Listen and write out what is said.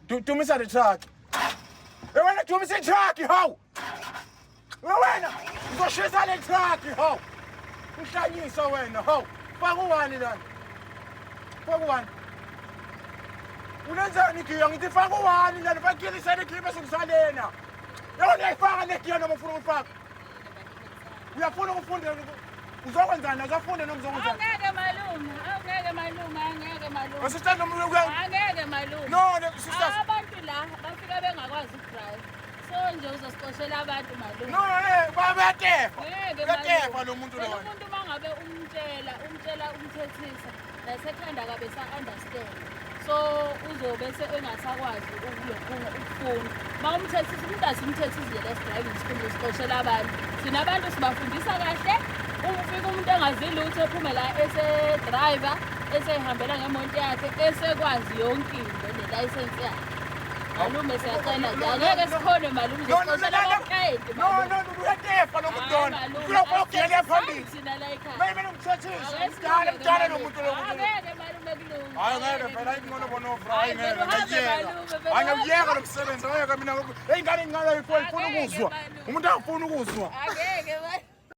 Dumisa the truck. Wena dumisa truck ho. Wena uzoshisa le truck ho. Uhlanyisa wena ho. Faka uwani lana. Faka uwani. Unenzani giya ngithi faka uwani lana bakilisa le giya sokusalena. Yona ifaka le giya noma ufuna ukufaka. Uyafuna ukufunda uzokwenzana uzafunda noma uzokwenzana. Angeke malume. Sister noma uyokuya. Angeke malume. No, sister. Abantu la bafika bengakwazi ukudrive. So nje uzosiqoshela abantu malume. No, bayatefa. Bayatefa lo muntu lo. Umuntu mangabe umtshela umthethisa lasekhanda kabe sa understand. So uzobe engasakwazi ukufunda. Mawumthethisa umuntu asimthethise le driving school usiqoshela abantu. Sina abantu sibafundisa kahle. Ufika umuntu engazili lutho ephuma la driver esehambela ngemonto yakhe esekwazi yonke into nelicense yakhe. Malume siyacela nje angeke sikhone malume siqoshela abakayedi. No, uyatefa lo muntu lona. Ufuna ukugela phambili. Sina la ekhaya. Mina ngimthethisa. Mdala lo muntu lo. Angeke malume kulunga. Hayi ngeke phela ingcono bona ufry ngeke. Angiyeka lo msebenzi ngeke mina ingane ingane ifuna ukuzwa. Umuntu afuna ukuzwa. Angeke